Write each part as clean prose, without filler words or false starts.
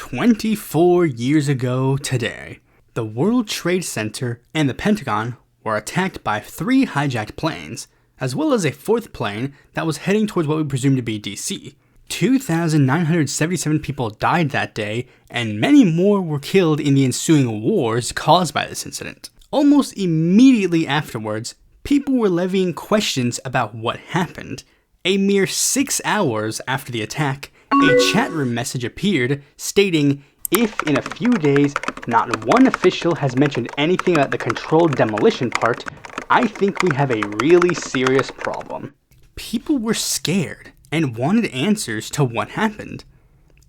24 years ago today, the World Trade Center and the Pentagon were attacked by 3 hijacked planes, as well as a 4th plane that was heading towards what we presume to be DC. 2,977 people died that day, and many more were killed in the ensuing wars caused by this incident. Almost immediately afterwards, people were levying questions about what happened. A mere 6 hours after the attack, a chat room message appeared stating, "If in a few days not one official has mentioned anything about the controlled demolition part, I think we have a really serious problem." People were scared and wanted answers to what happened.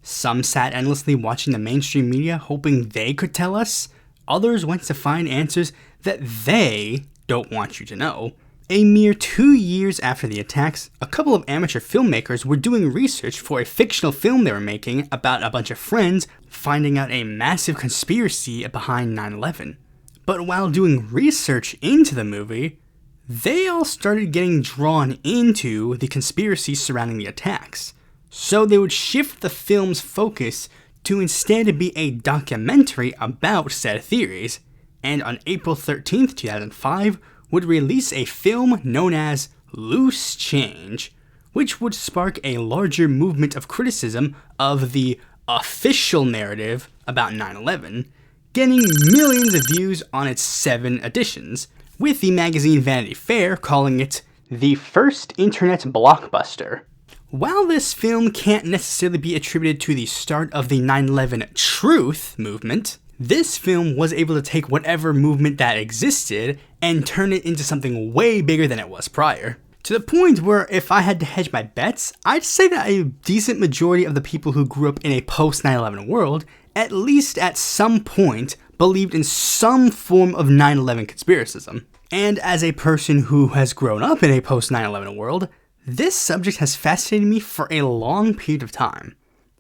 Some sat endlessly watching the mainstream media hoping they could tell us. Others went to find answers that they don't want you to know. A mere 2 years after the attacks, a couple of amateur filmmakers were doing research for a fictional film they were making about a bunch of friends finding out a massive conspiracy behind 9/11. But while doing research into the movie, they all started getting drawn into the conspiracy surrounding the attacks. So they would shift the film's focus to instead be a documentary about said theories, and on April 13th, 2005, would release a film known as Loose Change, which would spark a larger movement of criticism of the official narrative about 9/11, getting millions of views on its 7 editions, with the magazine Vanity Fair calling it the first internet blockbuster. While this film can't necessarily be attributed to the start of the 9/11 truth movement, this film was able to take whatever movement that existed and turn it into something way bigger than it was prior. To the point where if I had to hedge my bets, I'd say that a decent majority of the people who grew up in a post-9/11 world, at least at some point, believed in some form of 9/11 conspiracism. And as a person who has grown up in a post-9/11 world, this subject has fascinated me for a long period of time.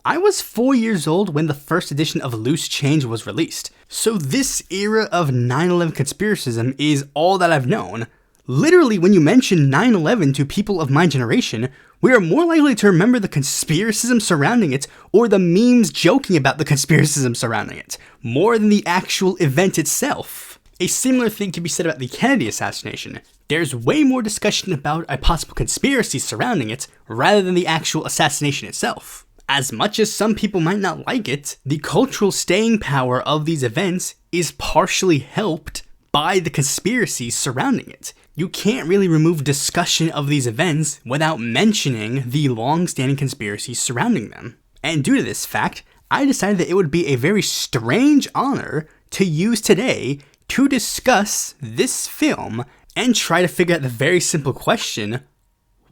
I was 4 years old when the first edition of Loose Change was released, so this era of 9/11 conspiracism is all that I've known. Literally, when you mention 9/11 to people of my generation, we are more likely to remember the conspiracism surrounding it or the memes joking about the conspiracism surrounding it, more than the actual event itself. A similar thing can be said about the Kennedy assassination. There's way more discussion about a possible conspiracy surrounding it rather than the actual assassination itself. As much as some people might not like it, the cultural staying power of these events is partially helped by the conspiracies surrounding it. You can't really remove discussion of these events without mentioning the long-standing conspiracies surrounding them. And due to this fact, I decided that it would be a very strange honor to use today to discuss this film and try to figure out the very simple question,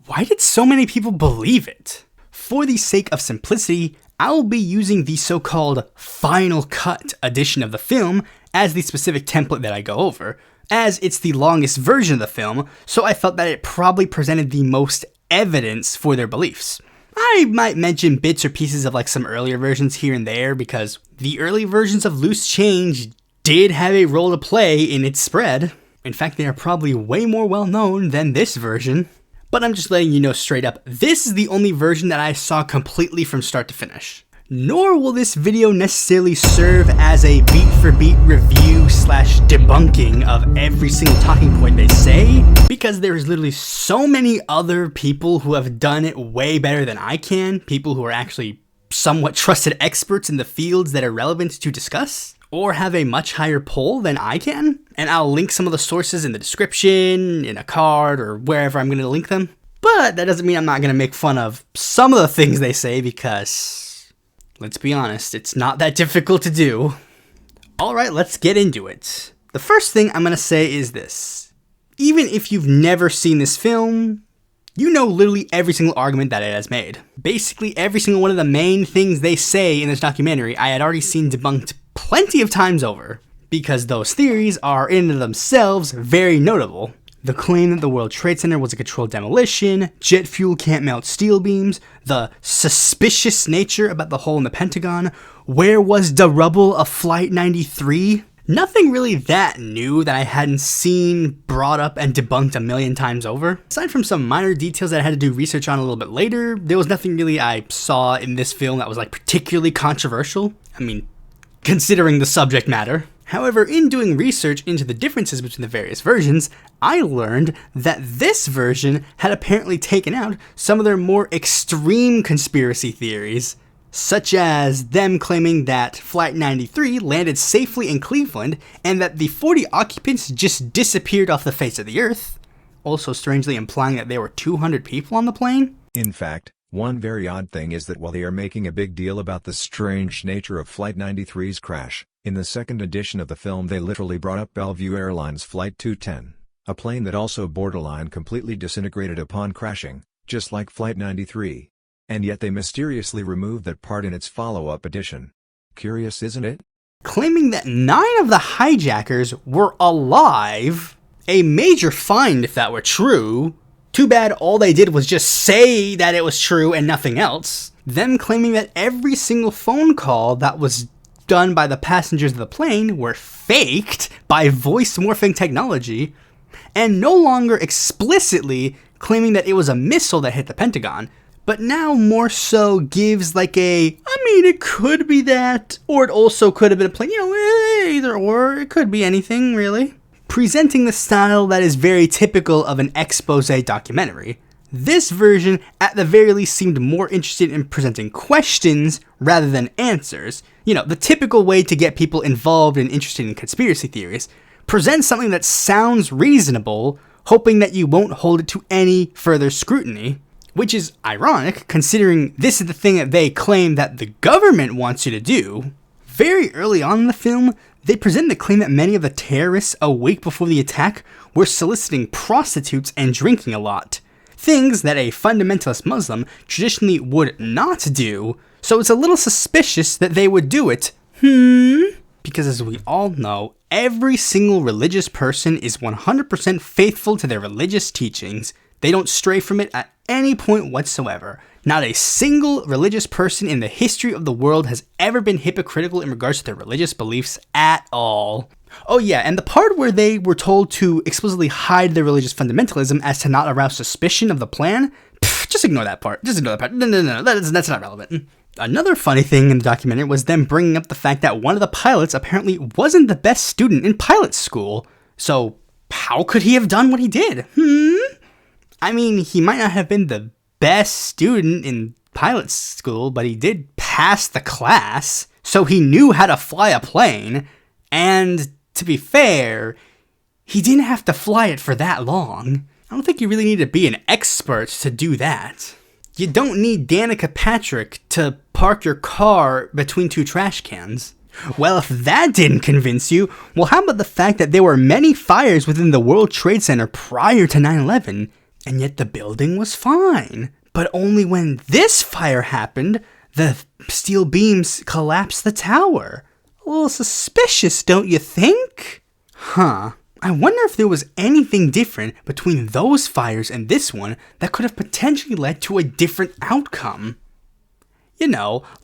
why did so many people believe it? For the sake of simplicity, I'll be using the so-called Final Cut edition of the film as the specific template that I go over, as it's the longest version of the film, so I felt that it probably presented the most evidence for their beliefs. I might mention bits or pieces of like some earlier versions here and there, because the early versions of Loose Change did have a role to play in its spread. In fact, they are probably way more well known than this version. But I'm just letting you know straight up, this is the only version that I saw completely from start to finish. Nor will this video necessarily serve as a beat-for-beat review / debunking of every single talking point they say, because there's literally so many other people who have done it way better than I can, people who are actually somewhat trusted experts in the fields that are relevant to discuss, or have a much higher poll than I can, and I'll link some of the sources in the description, in a card, or wherever I'm going to link them. But that doesn't mean I'm not going to make fun of some of the things they say, because, let's be honest, it's not that difficult to do. Alright, let's get into it. The first thing I'm going to say is this. Even if you've never seen this film, you know literally every single argument that it has made. Basically every single one of the main things they say in this documentary I had already seen debunked plenty of times over, because those theories are in and of themselves very notable. The claim that the World Trade Center was a controlled demolition, jet fuel can't melt steel beams, the suspicious nature about the hole in the Pentagon, where was the rubble of Flight 93? Nothing really that new that I hadn't seen, brought up, and debunked a million times over. Aside from some minor details that I had to do research on a little bit later, there was nothing really I saw in this film that was like particularly controversial. I mean, considering the subject matter. However, in doing research into the differences between the various versions, I learned that this version had apparently taken out some of their more extreme conspiracy theories, such as them claiming that Flight 93 landed safely in Cleveland and that the 40 occupants just disappeared off the face of the Earth, also strangely implying that there were 200 people on the plane. In fact, one very odd thing is that while they are making a big deal about the strange nature of Flight 93's crash, in the second edition of the film they literally brought up Bellevue Airlines Flight 210, a plane that also borderline completely disintegrated upon crashing, just like Flight 93. And yet they mysteriously removed that part in its follow-up edition. Curious, isn't it? Claiming that 9 of the hijackers were alive. A major find if that were true. Too bad all they did was just say that it was true and nothing else. Them claiming that every single phone call that was done by the passengers of the plane were faked by voice morphing technology, and no longer explicitly claiming that it was a missile that hit the Pentagon, but now more so gives like it could be that, or it also could have been a plane, either or, it could be anything really. Presenting the style that is very typical of an expose documentary. This version, at the very least, seemed more interested in presenting questions rather than answers. The typical way to get people involved and interested in conspiracy theories. Present something that sounds reasonable, hoping that you won't hold it to any further scrutiny. Which is ironic, considering this is the thing that they claim that the government wants you to do. Very early on in the film, they present the claim that many of the terrorists a week before the attack were soliciting prostitutes and drinking a lot. Things that a fundamentalist Muslim traditionally would not do, so it's a little suspicious that they would do it. Because as we all know, every single religious person is 100% faithful to their religious teachings. They don't stray from it at any point whatsoever. Not a single religious person in the history of the world has ever been hypocritical in regards to their religious beliefs at all. Oh yeah, and the part where they were told to explicitly hide their religious fundamentalism as to not arouse suspicion of the plan, just ignore that part. No, that's not relevant. Another funny thing in the documentary was them bringing up the fact that one of the pilots apparently wasn't the best student in pilot school. So how could he have done what he did? He might not have been the best student in pilot school, but he did pass the class, so he knew how to fly a plane, and to be fair, he didn't have to fly it for that long. I don't think you really need to be an expert to do that. You don't need Danica Patrick to park your car between 2 trash cans. Well, if that didn't convince you, well, how about the fact that there were many fires within the World Trade Center prior to 9/11, and yet the building was fine. But only when this fire happened, the steel beams collapsed the tower. A little suspicious, don't you think? I wonder if there was anything different between those fires and this one that could have potentially led to a different outcome.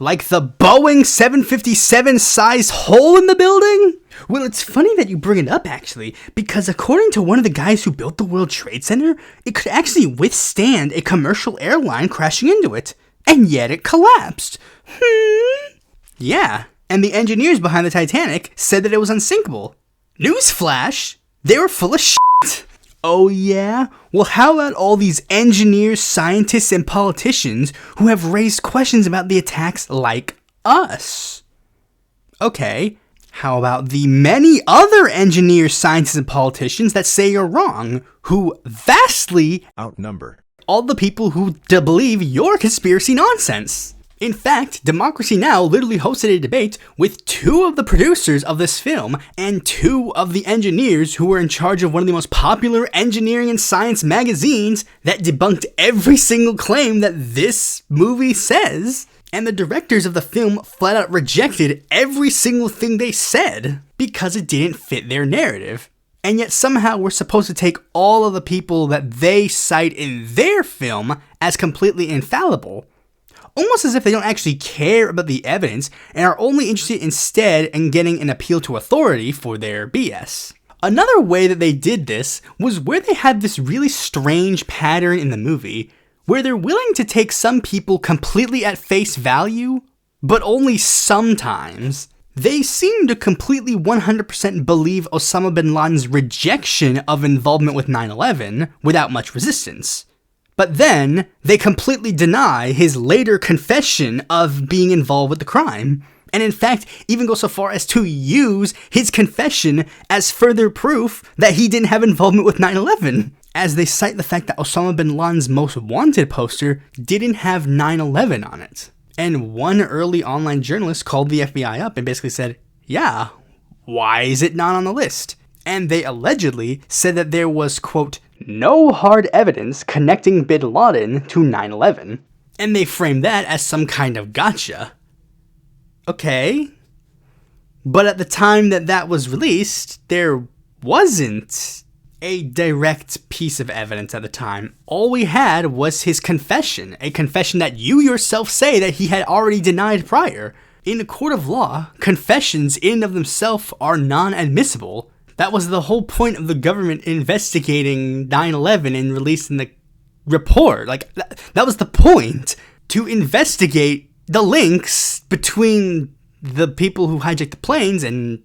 Like the Boeing 757 size hole in the building? Well, it's funny that you bring it up, actually, because according to one of the guys who built the World Trade Center, it could actually withstand a commercial airline crashing into it, and yet it collapsed. Yeah, and the engineers behind the Titanic said that it was unsinkable. Newsflash, they were full of shit. Oh yeah? Well, how about all these engineers, scientists, and politicians who have raised questions about the attacks like us? Okay, how about the many other engineers, scientists, and politicians that say you're wrong, who vastly outnumber all the people who believe your conspiracy nonsense? In fact, Democracy Now! Literally hosted a debate with 2 of the producers of this film and 2 of the engineers who were in charge of one of the most popular engineering and science magazines that debunked every single claim that this movie says. And the directors of the film flat out rejected every single thing they said because it didn't fit their narrative. And yet somehow we're supposed to take all of the people that they cite in their film as completely infallible. Almost as if they don't actually care about the evidence and are only interested instead in getting an appeal to authority for their BS. Another way that they did this was where they had this really strange pattern in the movie where they're willing to take some people completely at face value but only sometimes. They seem to completely 100% believe Osama bin Laden's rejection of involvement with 9/11 without much resistance. But then, they completely deny his later confession of being involved with the crime, and in fact, even go so far as to use his confession as further proof that he didn't have involvement with 9/11, as they cite the fact that Osama bin Laden's most wanted poster didn't have 9/11 on it. And one early online journalist called the FBI up and basically said, yeah, why is it not on the list? And they allegedly said that there was, quote, no hard evidence connecting bin Laden to 9/11. And they framed that as some kind of gotcha. Okay. But at the time that was released, there wasn't a direct piece of evidence at the time. All we had was his confession, a confession that you yourself say that he had already denied prior. In a court of law, confessions in and of themselves are non-admissible. That was the whole point of the government investigating 9/11 and releasing the report. Like, that was the point, to investigate the links between the people who hijacked the planes, and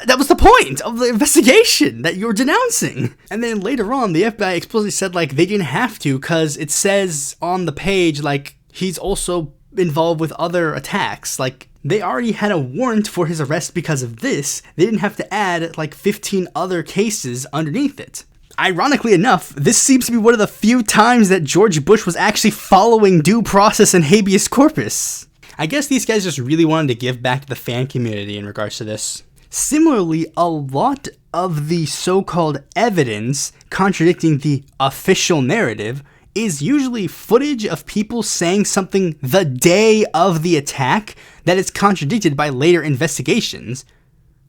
that was the point of the investigation that you're denouncing. And then later on, the FBI explicitly said, like, they didn't have to, because it says on the page, like, he's also involved with other attacks. Like, they already had a warrant for his arrest because of this. They didn't have to add, like, 15 other cases underneath it. Ironically enough, this seems to be one of the few times that George Bush was actually following due process and habeas corpus. I guess these guys just really wanted to give back to the fan community in regards to this. Similarly, a lot of the so-called evidence contradicting the official narrative is usually footage of people saying something the day of the attack that is contradicted by later investigations,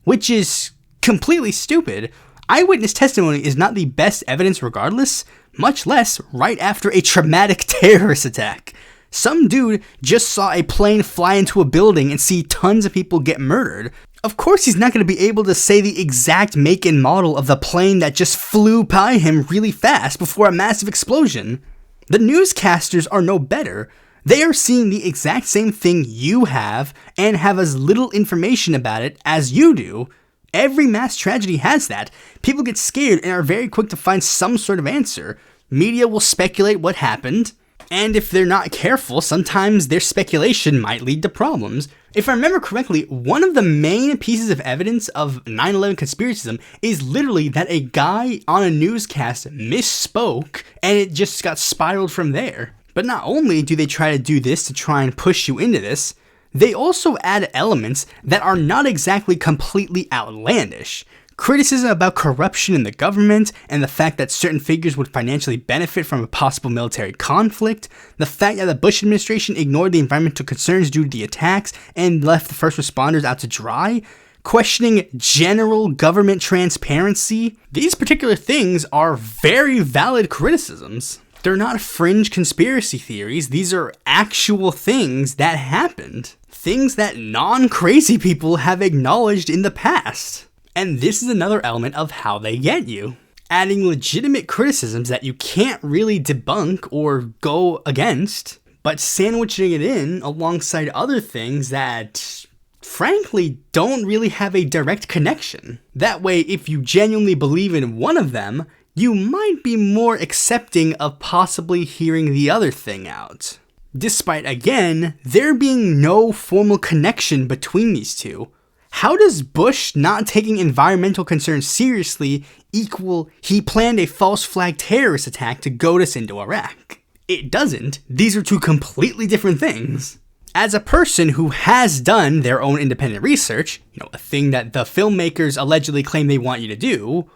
which is completely stupid. Eyewitness testimony is not the best evidence regardless, much less right after a traumatic terrorist attack. Some dude just saw a plane fly into a building and see tons of people get murdered. Of course he's not going to be able to say the exact make and model of the plane that just flew by him really fast before a massive explosion. The newscasters are no better. They are seeing the exact same thing you have and have as little information about it as you do. Every mass tragedy has that. People get scared and are very quick to find some sort of answer. Media will speculate what happened, and if they're not careful, sometimes their speculation might lead to problems. If I remember correctly, one of the main pieces of evidence of 9/11 conspiracism is literally that a guy on a newscast misspoke, and it just got spiraled from there. But not only do they try to do this to try and push you into this, they also add elements that are not exactly completely outlandish. Criticism about corruption in the government, and the fact that certain figures would financially benefit from a possible military conflict, the fact that the Bush administration ignored the environmental concerns due to the attacks and left the first responders out to dry, questioning general government transparency. These particular things are very valid criticisms. They're not fringe conspiracy theories, these are actual things that happened. Things that non-crazy people have acknowledged in the past. And this is another element of how they get you. Adding legitimate criticisms that you can't really debunk or go against, but sandwiching it in alongside other things that, frankly, don't really have a direct connection. That way, if you genuinely believe in one of them, you might be more accepting of possibly hearing the other thing out. Despite, again, there being no formal connection between these two. How does Bush not taking environmental concerns seriously equal he planned a false flag terrorist attack to goad us into Iraq? It doesn't. These are two completely different things. As a person who has done their own independent research, a thing that the filmmakers allegedly claim they want you to do,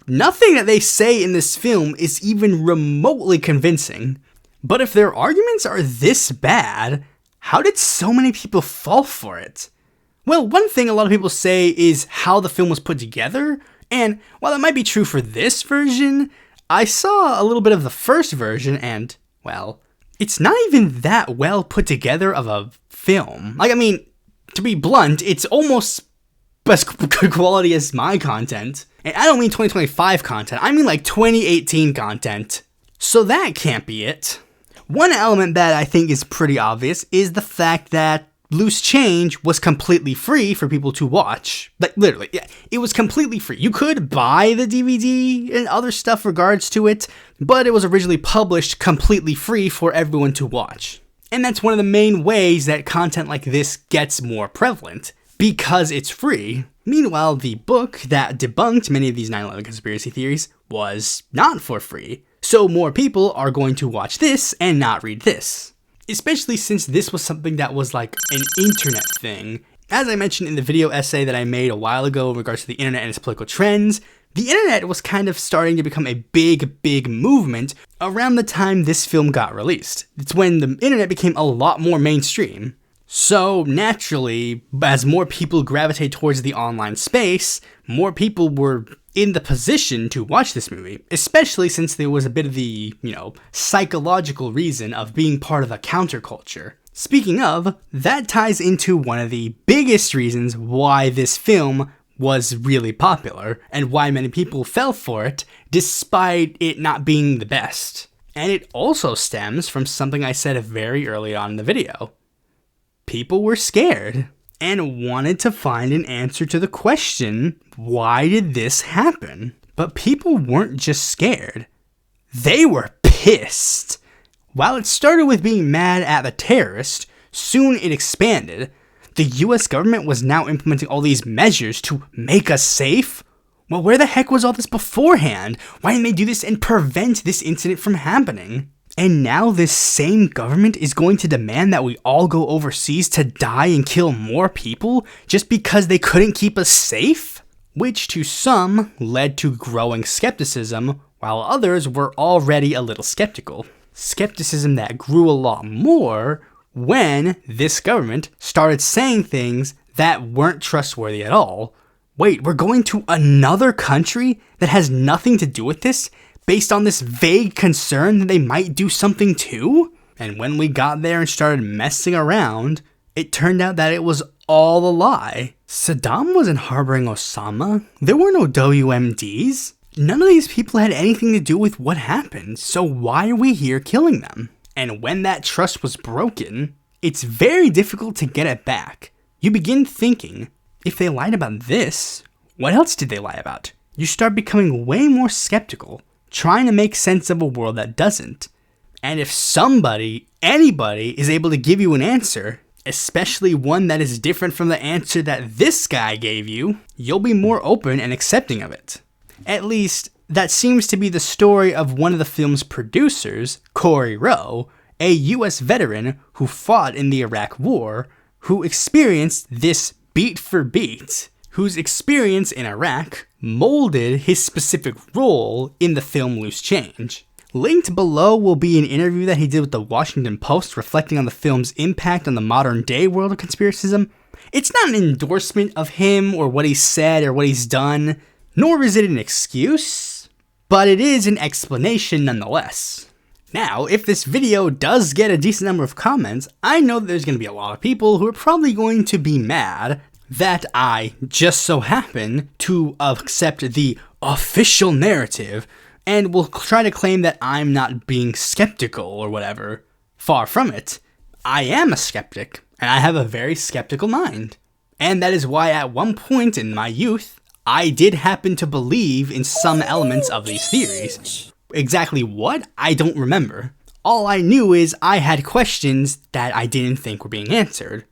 nothing that they say in this film is even remotely convincing. But if their arguments are this bad, how did so many people fall for it? Well, one thing a lot of people say is how the film was put together, and while that might be true for this version, I saw a little bit of the first version and, well, it's not even that well put together of a film. To be blunt, it's almost as good quality as my content. And I don't mean 2025 content, I mean like 2018 content. So that can't be it. One element that I think is pretty obvious is the fact that Loose Change was completely free for people to watch. Like, literally, yeah, it was completely free. You could buy the DVD and other stuff regards to it, but it was originally published completely free for everyone to watch. And that's one of the main ways that content like this gets more prevalent, because it's free. Meanwhile, the book that debunked many of these 9/11 conspiracy theories was not for free. So more people are going to watch this and not read this. Especially since this was something that was like an internet thing. As I mentioned in the video essay that I made a while ago in regards to the internet and its political trends, the internet was kind of starting to become a big movement around the time this film got released. It's when the internet became a lot more mainstream. So naturally, as more people gravitate towards the online space, more people were in the position to watch this movie, especially since there was a bit of the, psychological reason of being part of a counterculture. Speaking of, that ties into one of the biggest reasons why this film was really popular and why many people fell for it despite it not being the best. And it also stems from something I said very early on in the video. People were scared and wanted to find an answer to the question, why did this happen? But people weren't just scared. They were pissed. While it started with being mad at the terrorist, soon it expanded. The US government was now implementing all these measures to make us safe. Well, where the heck was all this beforehand? Why didn't they do this and prevent this incident from happening? And now this same government is going to demand that we all go overseas to die and kill more people just because they couldn't keep us safe? Which to some led to growing skepticism, while others were already a little skeptical. Skepticism that grew a lot more when this government started saying things that weren't trustworthy at all. Wait, we're going to another country that has nothing to do with this? Based on this vague concern that they might do something too? And when we got there and started messing around, it turned out that it was all a lie. Saddam wasn't harboring Osama. There were no WMDs. None of these people had anything to do with what happened, so why are we here killing them? And when that trust was broken, it's very difficult to get it back. You begin thinking, if they lied about this, what else did they lie about? You start becoming way more skeptical, trying to make sense of a world that doesn't. And if anybody is able to give you an answer, especially one that is different from the answer that this guy gave you, you'll be more open and accepting of it. At least, that seems to be the story of one of the film's producers, Corey Rowe, a US veteran who fought in the Iraq War, who experienced this beat for beat, whose experience in Iraq molded his specific role in the film Loose Change. Linked below will be an interview that he did with the Washington Post reflecting on the film's impact on the modern day world of conspiracism. It's not an endorsement of him or what he said or what he's done, nor is it an excuse, but it is an explanation nonetheless. Now, if this video does get a decent number of comments, I know that there's going to be a lot of people who are probably going to be mad that I just so happen to accept the official narrative and will try to claim that I'm not being skeptical or whatever. Far from it. I am a skeptic, and I have a very skeptical mind. And that is why at one point in my youth, I did happen to believe in some elements of these theories. Exactly what? I don't remember. All I knew is I had questions that I didn't think were being answered.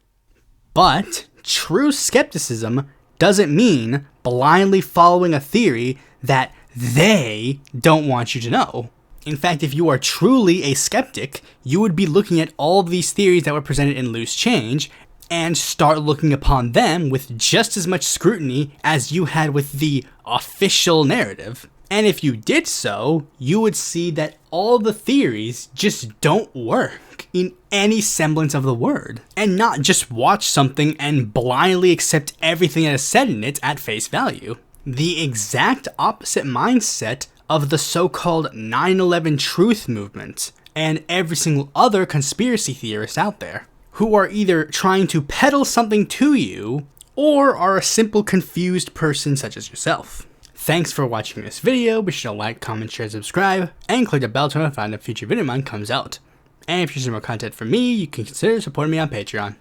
But true skepticism doesn't mean blindly following a theory that they don't want you to know. In fact, if you are truly a skeptic, you would be looking at all of these theories that were presented in Loose Change and start looking upon them with just as much scrutiny as you had with the official narrative. And if you did so, you would see that all the theories just don't work in any semblance of the word. And not just watch something and blindly accept everything that is said in it at face value. The exact opposite mindset of the so-called 9/11 truth movement and every single other conspiracy theorist out there, who are either trying to peddle something to you or are a simple confused person such as yourself. Thanks for watching this video. Be sure to like, comment, share, subscribe, and click the bell to notify when a future video of mine comes out. And if you're seeing more content from me, you can consider supporting me on Patreon.